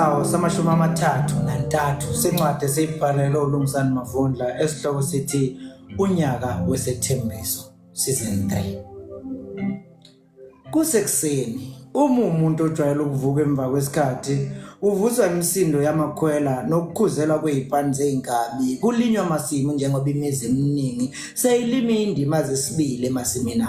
Isisawu samashumi amathathu nantathu sencwadi esiyibhalelwe uLungisani Mavundla esihloko sithi unyaka wesethembiso season 3. Kusekuseni uma umuntu ojwayele ukuvuka emva kwesikhathi uvuswa imisindo yamakhwela nokukhuzela kwezipani zeinkabi kulinywa amasimu njengoba imizi eminingi seyilima indima zesibili emasimini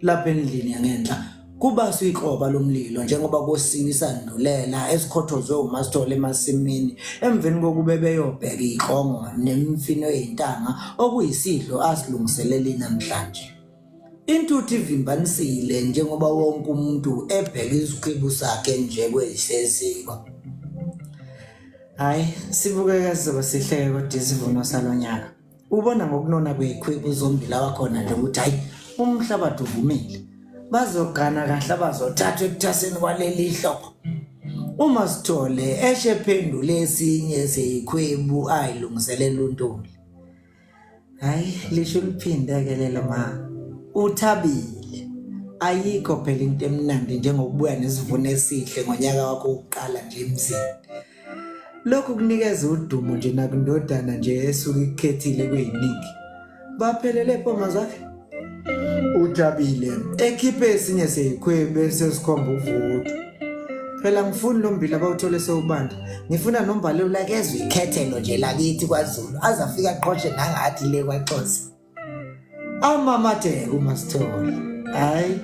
lapha endlini yangenhla kubaswa ikroba lomlilo njengoba kosini isandulela esikhothozwe uMasithole emasimini emveni kokube beyobheka iqongo nemfino yezintanga okuyisidlo asilungiselele namhlanje. Intuthu ivimbanisile njengoba wonke umuntu ebheka isikhwibu sakhe nje kweziseziko. Hayi sibukeka sizoba sihleke kodwa isivuno salonyaka. Ubona ngokunona kwezikhwibu zombili wakhona nje ukuthi hayi umhlabathi uvumile. Bazogana kahle abazothatha ekuthaseni kwaleli hlobo. uMasithole eshephendule esinye sezikhwebu ayilungiselela uNtuli. Hayi lisho liphinde ke lelo ma uthabile ayikho phela into emnandi njengokubuya nesivuno esihle ngonyaka wakho ukuqala nje emzini. Lokhu kunikeza udumo nje nakundodana nje esuka ikhethile kweziningi. Baphelele phoma zakhe uthabile ekhiphe esinye sezikhwebu esesikhomba uvudo. Phela ngifuna lombila bawuthole sewubanda ngifuna nombhalo lakezwe ikhethelo nje lakithi kwaZulu azafika aqoshe nangathi le kwaXhosa. Amamathe uMasithole hayi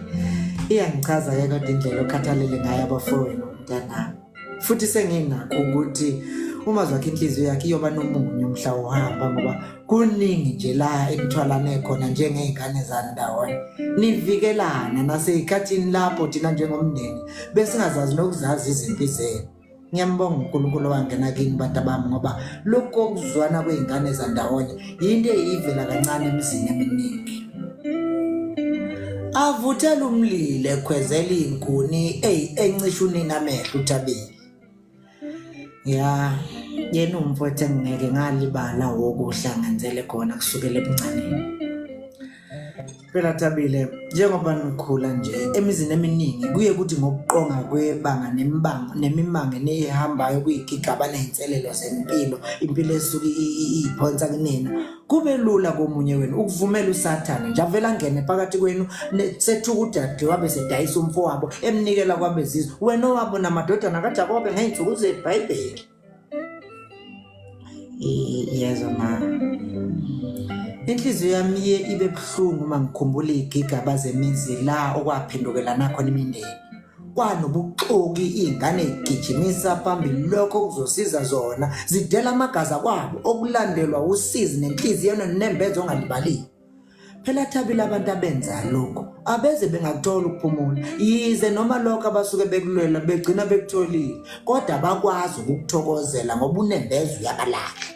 iyangichaza ke kodwa indlela okhathalele ngayo abafowenu mntana futhi senginakho ukuthi uma zwakhe inhliziyo yakhe iyoba nomunye umhla ohamba ngoba kuningi nje la emthwalane khona njengezingane zandawonye nivikelana nasezikhathini lapho thina njengomndeni bese singazazi nokuzazi izinto zenu. Ngiyambonga uNkulunkulu wangena kini bantu bami ngoba lokho okuzwana kwezingane zandawonye into eyivela kancane emizini eminingi. Avuthela umlilo ekhwezela inkuni encisha unina amehlo uthabile. Ya yena umfowethu engeke ngalibala wokuhlanganzele khona kusukela ebuncaneni. Phela Thabile njengoba nikhula nje emizini eminingi kuye kuthi ngokuqonga kwebanga nemimanga neyihambayo kuyigigaba nezinselelo zempilo impilo esuka iphonsa kunina kube lula komunye wenu ukuvumela uSathane nje avela ngene phakathi kwenu sethuka udade wabe sedayisa umfowabo emnikela kwabezizwe wena owabo namadodana kaJakobe ngeyinsuku zeBhayibheli. Yeza ma inhliziyo yami ibe buhlungu mangikhumbula igigaba zemizi la okwaphendukelana khona imindeni kwanobuxoki izingane igijimisa phambili lokho kuzosiza zona zidela amagaza kwabo okulandelwa usizi nenhliziyo nenembezo ongalibali. Phela Thabile abantu abenza lokho abeze bengakuthola ukuphumula yize noma lokho abasuke bekulwela begcina bekutholile kodwa bakwazi ukuthokozela ngoba unembezo yabalahla.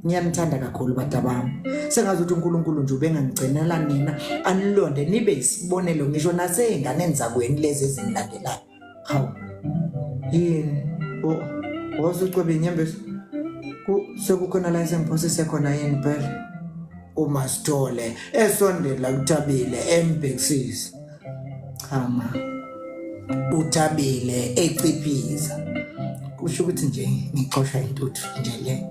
Ngiyamthanda kakhulu bantu bami sengazi ukuthi uNkulunkulu nje ubengangigcinela nina anilonde nibe isibonelo ngisho naseyinganeni zakweni lezi ezilandelayo. Hawu yini wosucwebe inyembezi sekukhona la esemphosise khona yini phela. uMasithole esondela kuThabile embhekisisa chama uThabile eciphiza kusho ukuthi nje ngiqosha intuthu nje le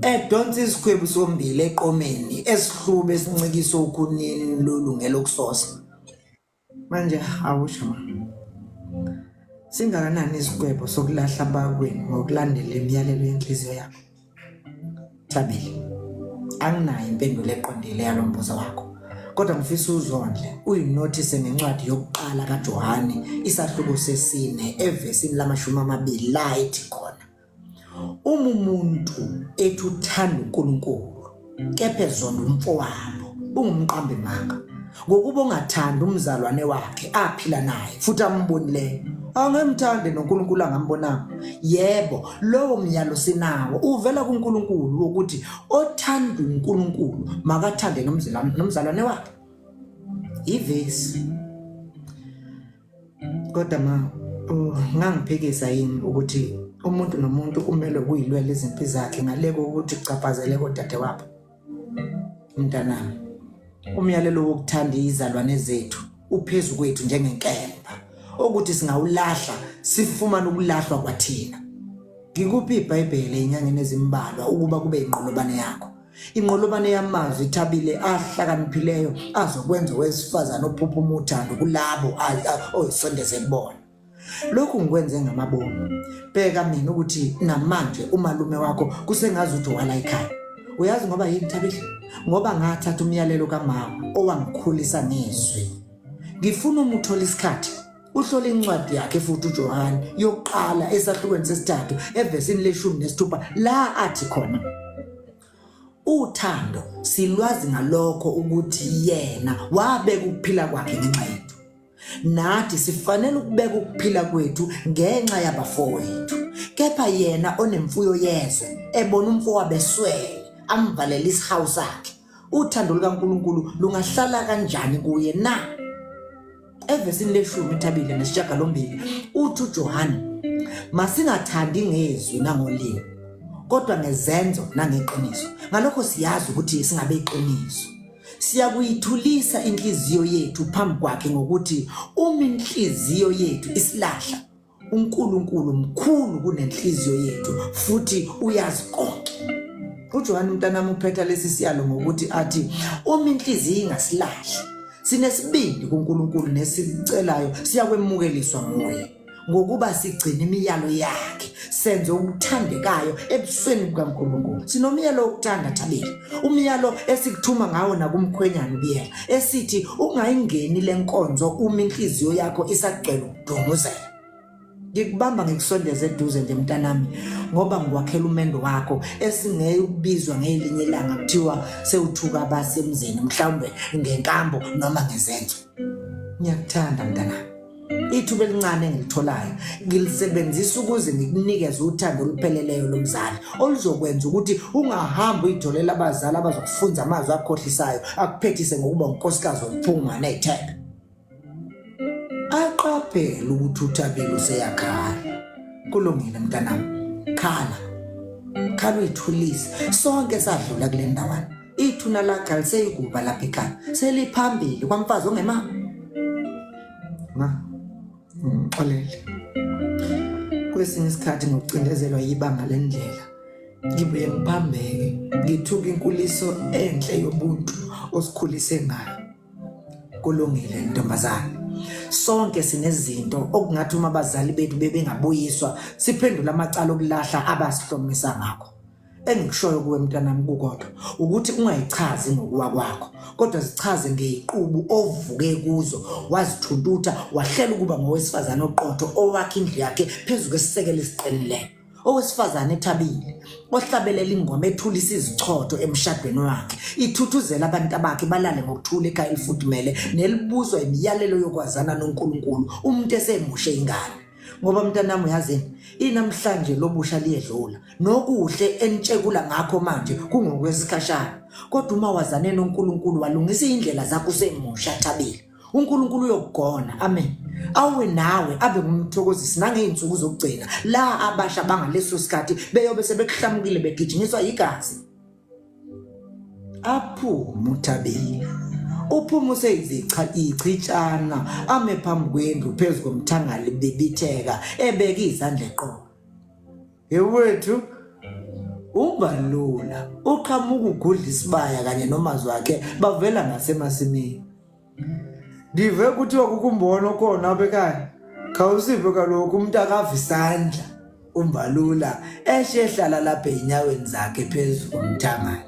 edonsa isikhwebu sombili eqomeni esihlube esincikisa ukhunini lolungelo kusosa. Manje awusho ma singakanani isikhwebu sokulahla abakwenu ngokulandela imiyalelo yenhliziyo yakho. Thabile anginayo impendulo eqondile yalombuzo wakho kodwa ngifisa uzondle uyinothise ngencwadi yokuqala kaJohane isahluko sesine evesini lamashumi 20 light khona umuntu ethi uthanda uNkulunkulu kepha ezonda umfowabo ungumqambi manga ngokuba ungathanda umzalwane wakhe aphila naye futhi ambonileyo angemthande noNkulunkulu angambonanga. Yebo lowo myalo sinawo uvela kuNkulunkulu ukuthi othanda uNkulunkulu makathande nomzalwane wakhe. Ivesi kodwa ma ngangiphikisa yini ukuthi umuntu nomuntu kumele kuyilwela izimpi zakhe ngaleko ukuthi ucaphazele kodade wabo. Mntanami umyalelo wokuthanda izalwane zethu uphezulu kwethu njengenkemba ukuthi singawulahla sifumana ukulahlwa kwathina. Ngikuphi iBhayibheli enyangeni ezimbalwa ukuba kube inqolobane yakho. Inqolobane yamazwi Thabile ahlakaniphileyo azokwenza owesifazane ophuphuma uthando kulabo oyisondeze kubona. Lokhu ngikwenze ngamabomu. Bheka mina ukuthi namanje umalume wakho kusengazi ukuthi wala ekhaya. Uyazi ngoba yini Thabile? Ngoba ngathatha umyalelo kaMama owangikhulisa nezwi. Ngifuna umuthola isikhathi uhlole incwadi yakhe futhi uJohane yokuqala esahlukweni sesithathu evesini le-16 la athi khona uthando silwazi ngalokho ukuthi yena wabeka ukuphila kwakhe ngenxa yethu. Nathi sifanele ukubeka ukuphila kwethu ngenxa yabafowethu. Kepha yena onemfuyo yezwe ebona umfowabo eswele amvalela isihawu sakhe, uthando lukaNkulunkulu lungahlala kanjani kuye na? Evesini le-10 Thabile nesishiyagalombili uthi uJohane, masingathandi ngezwi nangolimi kodwa ngezenzo nangeqiniso. Ngalokho siyazi ukuthi singabe iqiniso. Siyakuyithulisa inhliziyo yethu phambi kwakhe ngokuthi uma inhliziyo yethu isilahla, uNkulunkulu mkhulu kunenhliziyo yethu futhi uyazi konke. uJohane mntanami uphetha lesi siyalo ngokuthi athi uma inhliziyo ingasilahli, sinesibindi kuNkulunkulu nesicelayo siyakwemukeliswa nguye ngokuba sigcina imiyalo yakhe, senze ukuthandekayo ebusweni bukaNkulunkulu. Sinomyalo wokuthanda Thabile, umyalo esikuthuma ngawo nakumkhwenyana ubiyela esithi ungayingeni lenkonzo uma inhliziyo yakho isagcwele ukudunguzela. Ngikubamba ngikusondeze eduze nje mntanami ngoba ngikwakhela umendo wakho esingeke ukubizwa ngelinye ilanga kuthiwa sewuthuka abasemzini mhlawumbe ngenkambo noma ngezenzo. Ngiyakuthanda mntanami. Ithuba elincane engilitholayo ngilisebenzisa ukuze ngikunikeze uthando olupheleleyo lomzali oluzokwenza ukuthi ungahambi uyitholela abazali abazokufunza amazwi akhohlisayo akuphethise ngokuba unkosikazi oliphuma nezithebe. Aqaphele ukuthi uThabile useyakhala. Kulungile mntanami, khala uyithulise. Sonke sadlula kule ndawana. Ithuna lakhe liseyiguba lapha ekhaya, seliphambili kwamfazi ongemama. Xolele. Kwesinye isikhathi ngokucindezelwa yibanga lendlela ngibuye ngibambeke, ngithuka inkuliso enhle yobuntu osikhulise ngayo. Kulungile ntombazane. Sonke sinezinto okungathi uma abazali bethu bebengabuyiswa siphendula amacala okulahla abasihlomisa ngakho. Engikushoyo kuwe mntanami kukodwa ukuthi ungayichazi ngokuwa kwakho kodwa zichaze ngeziqubu ovuke kuzo, wazithuntuta wahlela ukuba ngowesifazane oqotho owakha indlu yakhe phezulu kwesisekelo esiqinileyo, owesifazane Thabile ohlabelela ingoma ethulisa izichotho emshadweni wakhe, ithuthuzela abantu bakhe balale ngokuthula ekhaya elifudumele nelibuzwa imiyalelo yokwazana noNkulunkulu umuntu esemushe ingane. Ngoba mntanami uyazini inamhlanje lobusha liyedlula nokuhle entshekula ngakho manje kungokwesikhashana, kodwa uma wazane noNkulunkulu walungisa indlela zakho usemusha Thabile, uNkulunkulu uyokugona. Amen. Awe nawe abe ngumthokozisi nangey'nsuku zokugcina la abasha bangaleso sikhathi beyobe sebekuhlamukile begijinyiswa igazi. Aphume uThabile, uphumuse ichitshana ame phambi kwendlu phezu komthangala bebitheka ebeka izandla eqolo. Yewethu ubalula uqhamuka ugudla isibaya kanye nomazwi wakhe bavela ngasemasimini. Ndive kuthiwa kukumbono khona apha ekhaya. Khawusiphe kaloku umuntu akava isandla umbalula eshehlala lapha enyaweni zakhe phezu komthangala.